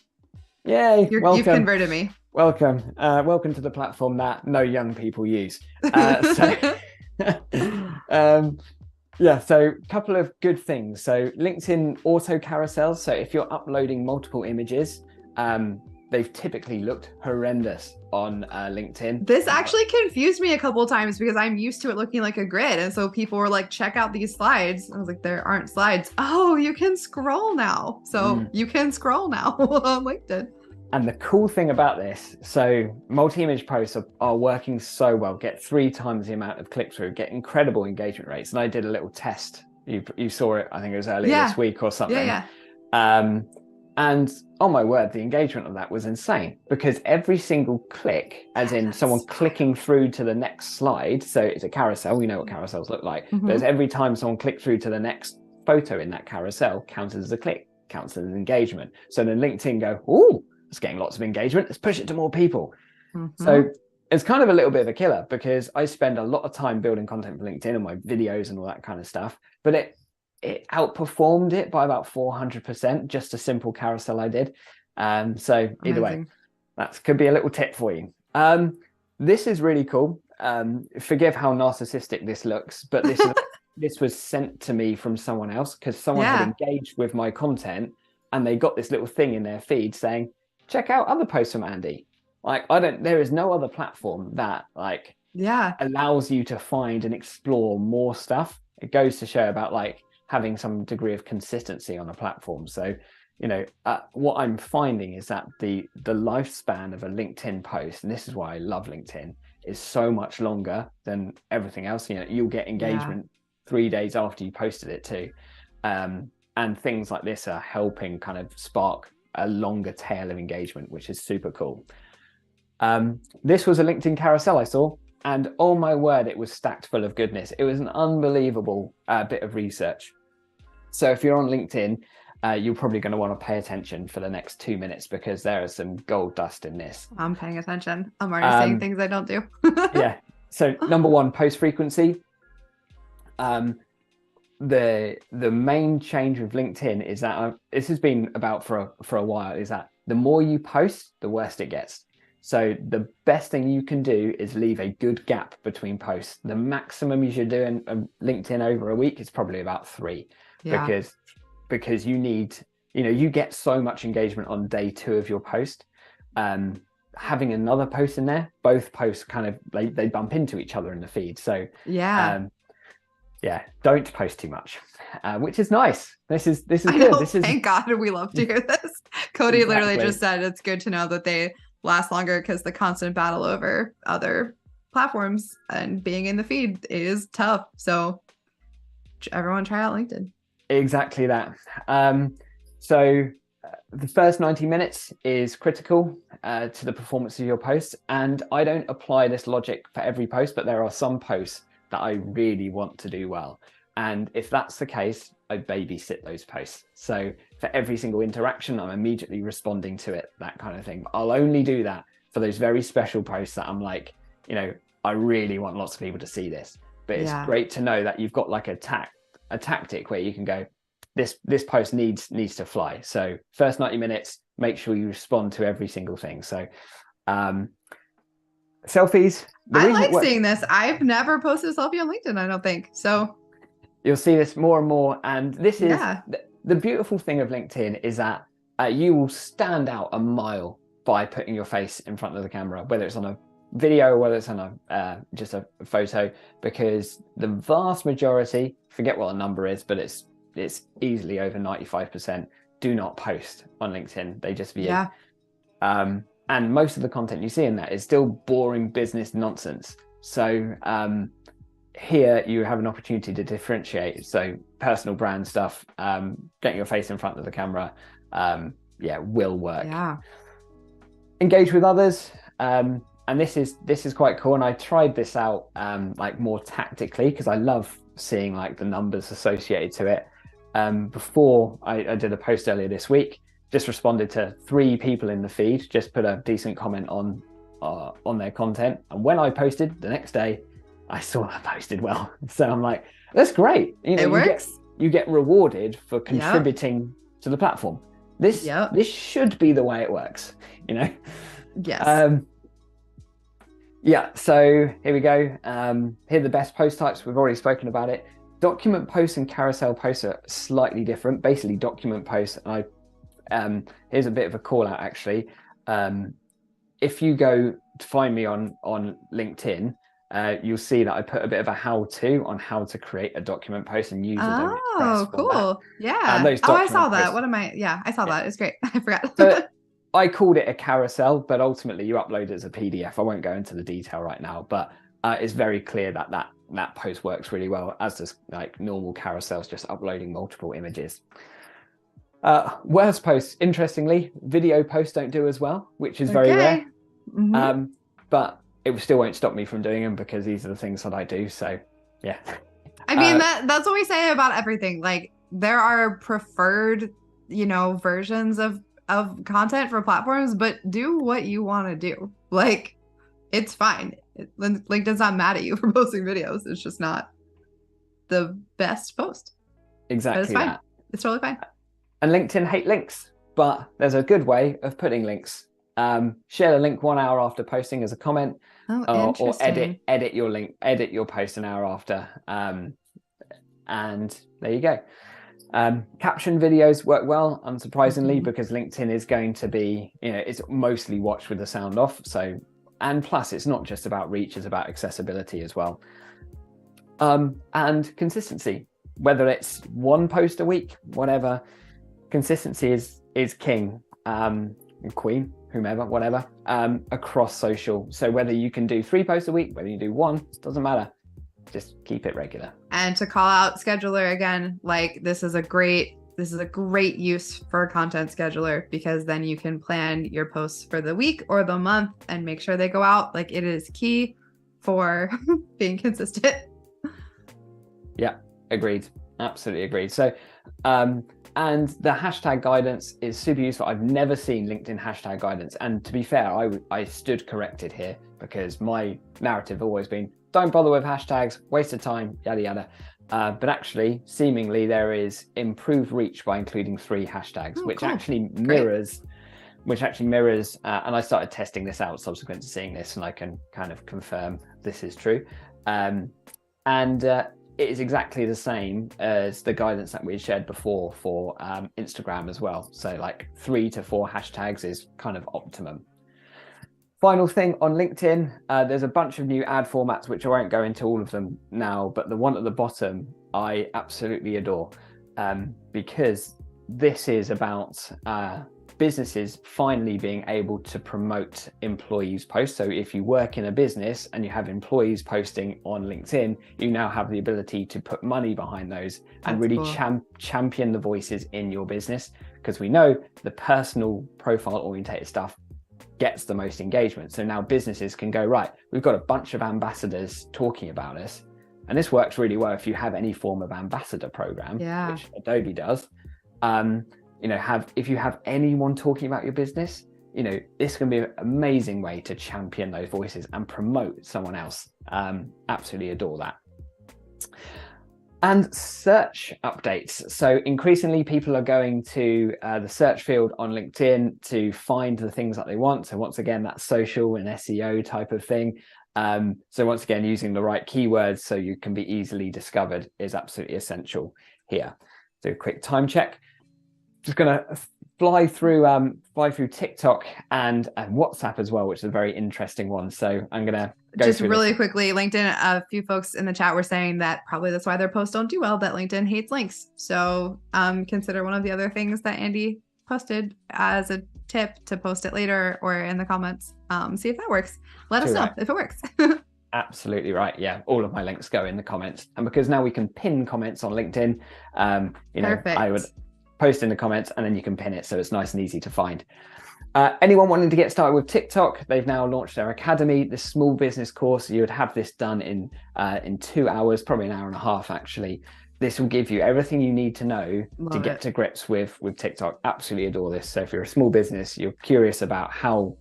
Yay. You've converted me. Welcome to the platform that no young people use. Yeah, so a couple of good things. So LinkedIn auto carousels. So if you're uploading multiple images, they've typically looked horrendous on LinkedIn. This actually confused me a couple of times because I'm used to it looking like a grid. And so people were like, check out these slides. I was like, there aren't slides. Oh, you can scroll now. So you can scroll now on LinkedIn. And the cool thing about this, so multi-image posts are working so well, get 3 times the amount of click-through, get incredible engagement rates. And I did a little test. You saw it, I think it was earlier this week or something. Yeah. And oh my word, the engagement of that was insane, because every single click, as in someone clicking through to the next slide, so it's a carousel, we know what carousels look like, but every time someone clicked through to the next photo in that carousel counts as a click, counts as engagement. So then LinkedIn go, oh, it's getting lots of engagement, let's push it to more people. So it's kind of a little bit of a killer, because I spend a lot of time building content for LinkedIn and my videos and all that kind of stuff, but it outperformed it by about 400%, just a simple carousel I did. So either way, that could be a little tip for you. This is really cool. Forgive how narcissistic this looks, but this was sent to me from someone else, because someone had engaged with my content and they got this little thing in their feed saying, check out other posts from Andy. Like, there is no other platform that allows you to find and explore more stuff. It goes to show about like having some degree of consistency on a platform. So, what I'm finding is that the lifespan of a LinkedIn post, and this is why I love LinkedIn, is so much longer than everything else. You'll get engagement 3 days after you posted it too. And things like this are helping kind of spark a longer tail of engagement, which is super cool. This was a LinkedIn carousel I saw, and oh my word, it was stacked full of goodness. It was an unbelievable bit of research. So if you're on LinkedIn, you're probably going to want to pay attention for the next 2 minutes, because there is some gold dust in this. I'm paying attention. I'm already saying things I don't do. Yeah. So number 1, post frequency. The main change with LinkedIn is that this has been about for a while, is that the more you post, the worse it gets. So the best thing you can do is leave a good gap between posts. The maximum you should do in LinkedIn over a week is probably about 3, because you need, you get so much engagement on day 2 of your post. Having another post in there, both posts kind of they bump into each other in the feed. So don't post too much, which is nice. This is good. Thank God, we love to hear this. Cody literally just said it's good to know that they last longer, because the constant battle over other platforms and being in the feed is tough. So everyone try out LinkedIn. Exactly that. So the first 90 minutes is critical to the performance of your post. And I don't apply this logic for every post, but there are some posts that I really want to do well. And if that's the case, I babysit those posts. So for every single interaction, I'm immediately responding to it, that kind of thing. But I'll only do that for those very special posts that I'm like, I really want lots of people to see this. But it's great to know that you've got like a tactic where you can go, this post needs to fly. So first 90 minutes, make sure you respond to every single thing. So selfies. I like seeing this. I've never posted a selfie on LinkedIn, I don't think. So you'll see this more and more. And this is the beautiful thing of LinkedIn, is that you will stand out a mile by putting your face in front of the camera, whether it's on a video or whether it's on just a photo, because the vast majority, forget what the number is, but it's easily over 95%, do not post on LinkedIn. They just view. And most of the content you see in that is still boring business nonsense. So here you have an opportunity to differentiate. So personal brand stuff, getting your face in front of the camera, will work. Engage with others. And this is quite cool. And I tried this out like more tactically, because I love seeing like the numbers associated to it. Before I did a post earlier this week, just responded to 3 people in the feed, just put a decent comment on their content. And when I posted the next day, I saw that posted well. So I'm like, that's great. It works. You get rewarded for contributing to the platform. This should be the way it works, Yes. So here we go. Here are the best post types. We've already spoken about it. Document posts and carousel posts are slightly different. Basically, document posts, and here's a bit of a call out actually. If you go to find me on LinkedIn, you'll see that I put a bit of a how-to on how to create a document post and use Adobe Express. Oh, cool. Yeah. I saw that. I saw that. It's great. I forgot. I called it a carousel, but ultimately you upload it as a PDF. I won't go into the detail right now, but it's very clear that that post works really well, as does like normal carousels, just uploading multiple images. Worst posts, interestingly, video posts don't do as well, which is very rare. Mm-hmm. But it still won't stop me from doing them because these are the things that I do. So yeah. I mean, that's what we say about everything. Like there are preferred, versions of content for platforms, but do what you want to do. Like it's fine. LinkedIn's not mad at you for posting videos. It's just not the best post. Exactly. But it's fine. That. It's totally fine. And LinkedIn hate links, but there's a good way of putting links. Share the link 1 hour after posting as a comment, or edit your link, edit your post an hour after. And there you go. Caption videos work well, unsurprisingly, because LinkedIn is going to be, it's mostly watched with the sound off. So, and plus it's not just about reach, it's about accessibility as well. And consistency, whether it's one post a week, whatever, consistency is king, queen, whomever, whatever, across social. So whether you can do 3 posts a week, whether you do 1, doesn't matter. Just keep it regular. And to call out scheduler again, like this is a great use for a content scheduler, because then you can plan your posts for the week or the month and make sure they go out. Like it is key for being consistent. Yeah, agreed. Absolutely agreed. So, and the hashtag guidance is super useful. I've never seen LinkedIn hashtag guidance. And to be fair, I stood corrected here because my narrative always been, don't bother with hashtags, waste of time, yada, yada. But actually, seemingly there is improved reach by including 3 hashtags, which actually mirrors, and I started testing this out subsequent to seeing this, and I can kind of confirm this is true. It is exactly the same as the guidance that we shared before for Instagram as well. So like 3 to 4 hashtags is kind of optimum. Final thing on LinkedIn, there's a bunch of new ad formats, which I won't go into all of them now, but the one at the bottom, I absolutely adore, because this is about businesses finally being able to promote employees' posts. So if you work in a business and you have employees posting on LinkedIn, you now have the ability to put money behind those and really champion the voices in your business, because we know the personal profile orientated stuff gets the most engagement. So now businesses can go, right, we've got a bunch of ambassadors talking about us. And this works really well if you have any form of ambassador program, which Adobe does. If you have anyone talking about your business, this can be an amazing way to champion those voices and promote someone else. Absolutely adore that. And search updates. So increasingly people are going to the search field on LinkedIn to find the things that they want. So once again, that social and SEO type of thing. So once again, using the right keywords so you can be easily discovered is absolutely essential here. Do a quick time check. Just going to fly through TikTok and WhatsApp as well, which is a very interesting one. So I'm going to go just really quickly. LinkedIn, a few folks in the chat were saying that probably that's why their posts don't do well, that LinkedIn hates links. So consider one of the other things that Andy posted as a tip to post it later or in the comments. See if that works. Let us know if it works. Absolutely right. Yeah, all of my links go in the comments. And because now we can pin comments on LinkedIn, Perfect. I would post in the comments and then you can pin it, so it's nice and easy to find. Anyone wanting to get started with TikTok, they've now launched their academy, this small business course. You would have this done in 2 hours, probably an hour and a half actually. This will give you everything you need to know to get to grips with TikTok. Absolutely adore this. So if you're a small business, you're curious about how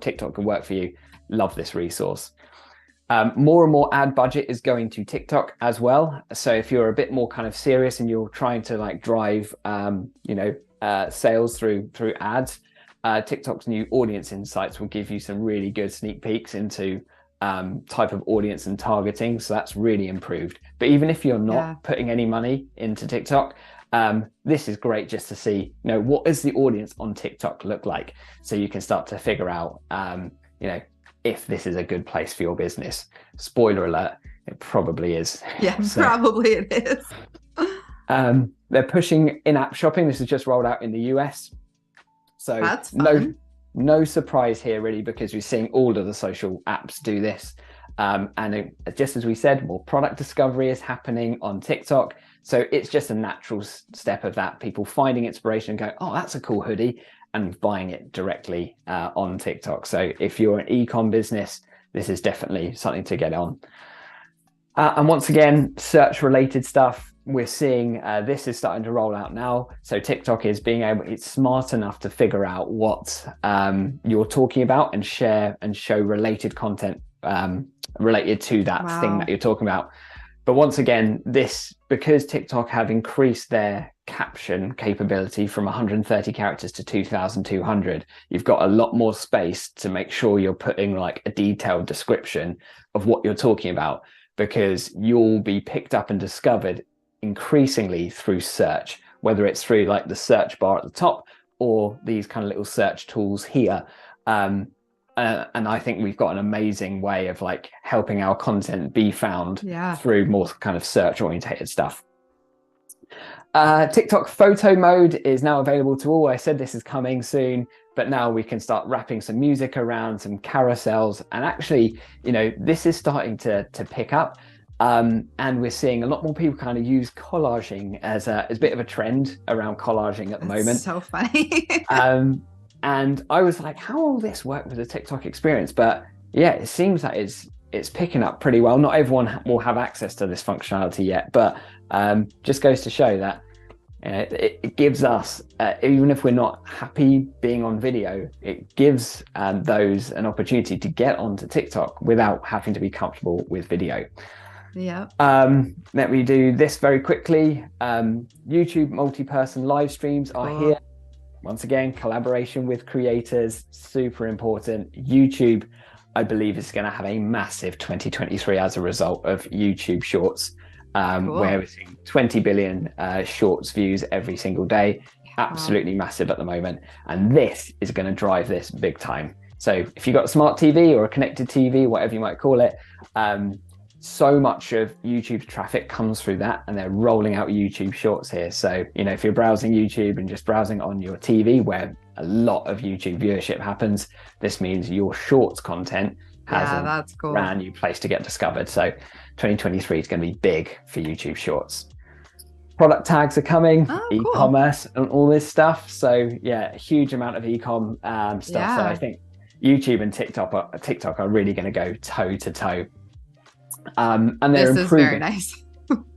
TikTok can work for you, love this resource. More and more ad budget is going to TikTok as well. So if you're a bit more kind of serious and you're trying to like drive, sales through ads, TikTok's new audience insights will give you some really good sneak peeks into type of audience and targeting. So that's really improved. But even if you're not putting any money into TikTok, this is great just to see, what does the audience on TikTok look like? So you can start to figure out, if this is a good place for your business. Spoiler alert, it probably is. Yeah, probably it is. They're pushing in-app shopping. This is just rolled out in the US. So that's fun. no surprise here really, because we're seeing all of the social apps do this. Just as we said, more product discovery is happening on TikTok. So it's just a natural step of that. People finding inspiration and going, oh, that's a cool hoodie, and buying it directly on TikTok. So if you're an e-com business, this is definitely something to get on. And once again, search related stuff, we're seeing this is starting to roll out now. So TikTok is it's smart enough to figure out what you're talking about and share and show related content related to that thing that you're talking about. But once again, because TikTok have increased their caption capability from 130 characters to 2,200, you've got a lot more space to make sure you're putting like a detailed description of what you're talking about, because you'll be picked up and discovered increasingly through search, whether it's through like the search bar at the top or these kind of little search tools here. And I think we've got an amazing way of like helping our content be found through more kind of search orientated stuff. TikTok photo mode is now available to all. I said this is coming soon, but now we can start wrapping some music around, some carousels, and actually, you know, this is starting to pick up. And we're seeing a lot more people kind of use collaging as a bit of a trend around collaging at the moment. So funny. And I was like, how will this work with the TikTok experience? But yeah, it seems that it's picking up pretty well. Not everyone will have access to this functionality yet, but just goes to show that it gives us, even if we're not happy being on video, it gives those an opportunity to get onto TikTok without having to be comfortable with video. Yeah. Let me do this very quickly. YouTube multi-person live streams are here. Once again, collaboration with creators, super important. YouTube, I believe, is going to have a massive 2023 as a result of YouTube Shorts, where we're seeing 20 billion Shorts views every single day. Absolutely massive at the moment. And this is going to drive this big time. So if you've got a smart TV or a connected TV, whatever you might call it, so much of YouTube's traffic comes through that, and they're rolling out YouTube Shorts here. So, you know, if you're browsing YouTube and just browsing on your TV, where a lot of YouTube viewership happens, this means your Shorts content has a brand new place to get discovered. So 2023 is going to be big for YouTube Shorts. Product tags are coming, e-commerce and all this stuff. So yeah, a huge amount of e-com stuff. So I think YouTube and TikTok are really going to go toe to toe. And they're improving. This is very nice.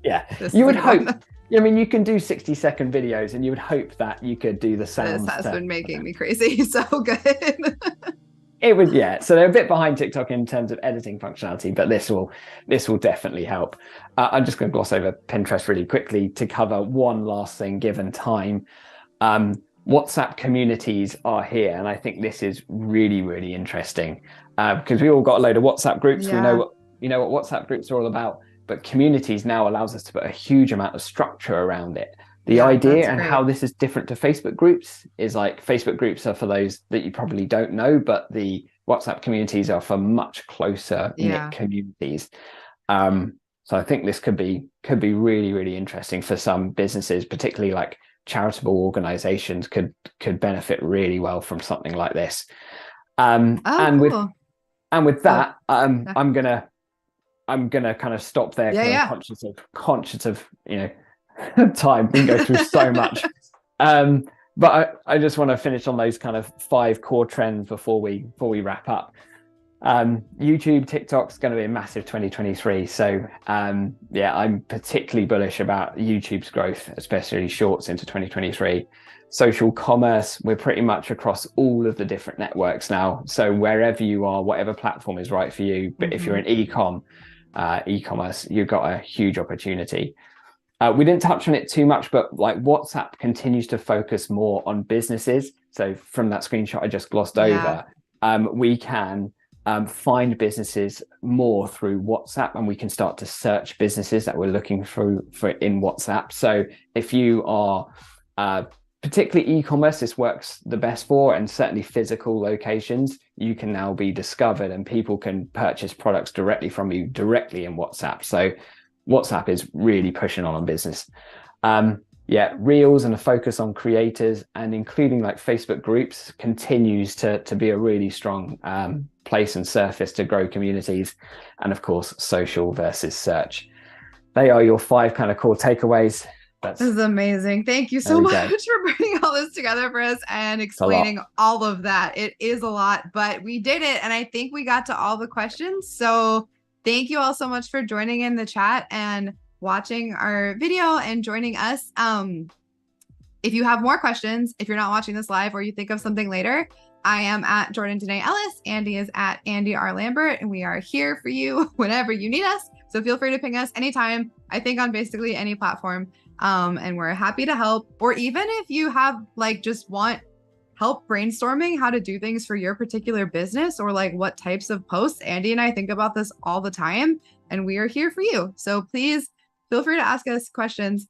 Yeah, you would hope. I mean, you can do 60-second videos, and you would hope that you could do the sounds. This has been making me crazy. So good. It would, yeah. So they're a bit behind TikTok in terms of editing functionality, but this will definitely help. I'm just going to gloss over Pinterest really quickly to cover one last thing, given time. WhatsApp communities are here, and I think this is really, really interesting because we all got a load of WhatsApp groups. Yeah. We know what WhatsApp groups are all about, but communities now allows us to put a huge amount of structure around it. The idea and how this is different to Facebook groups is like Facebook groups are for those that you probably don't know, but the WhatsApp communities are for much closer knit communities. So I think this could be really, really interesting for some businesses, particularly like charitable organizations could benefit really well from something like this. And with that, I'm gonna kind of stop there because I'm conscious of you know time. We can go through so much, but I just want to finish on those kind of 5 core trends before we wrap up. YouTube, TikTok's going to be a massive 2023. So yeah, I'm particularly bullish about YouTube's growth, especially Shorts into 2023. Social commerce, we're pretty much across all of the different networks now. So wherever you are, whatever platform is right for you. But if you're in e-commerce, you've got a huge opportunity. We didn't touch on it too much, but like WhatsApp continues to focus more on businesses. So from that screenshot I just glossed over, we can find businesses more through WhatsApp, and we can start to search businesses that we're looking for in WhatsApp. So if you are particularly e-commerce, this works the best for, and certainly physical locations, you can now be discovered and people can purchase products directly from you directly in WhatsApp. So WhatsApp is really pushing on business. yeah, Reels and a focus on creators and including like Facebook groups continues to be a really strong place and surface to grow communities. And of course, social versus search. They are your 5 kind of core takeaways. This is amazing. Thank you so much for putting all this together for us and explaining all of that. It is a lot, but we did it. And I think we got to all the questions. So thank you all so much for joining in the chat and watching our video and joining us. If you have more questions, if you're not watching this live or you think of something later, I am at Jordan Danae Ellis. Andy is at Andy R. Lambert, and we are here for you whenever you need us. So feel free to ping us anytime, I think on basically any platform. And we're happy to help. Or even if you have like just want help brainstorming how to do things for your particular business or like what types of posts, Andy and I think about this all the time and we are here for you. So please feel free to ask us questions.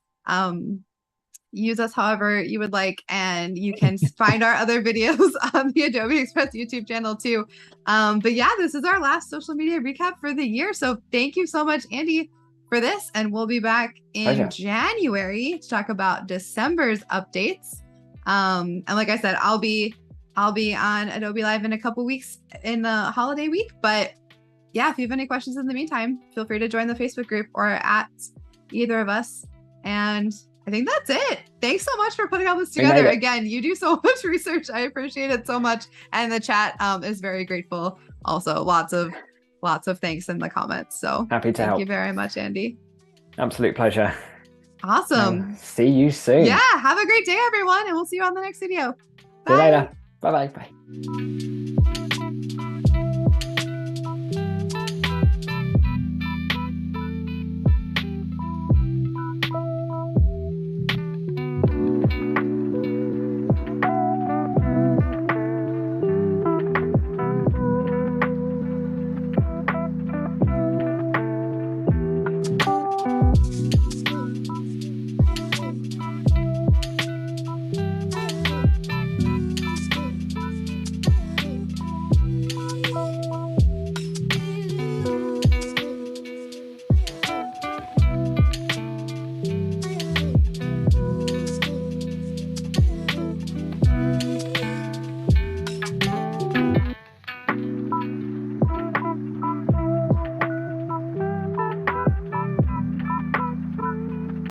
Use us however you would like, and you can find our other videos on the Adobe Express YouTube channel too. But yeah, this is our last social media recap for the year. So thank you so much, Andy, for this, and we'll be back in January to talk about December's updates. And like I said, I'll be on Adobe Live in a couple weeks in the holiday week. But yeah, if you have any questions in the meantime, feel free to join the Facebook group or at either of us. And I think that's it. Thanks so much for putting all this together. Again, you do so much research. I appreciate it so much. And the chat is very grateful. Also, lots of thanks in the comments. So happy to help. Thank you very much, Andy. Absolute pleasure. Awesome. See you soon. Yeah. Have a great day, everyone. And we'll see you on the next video. Bye. See you later. Bye-bye. Bye.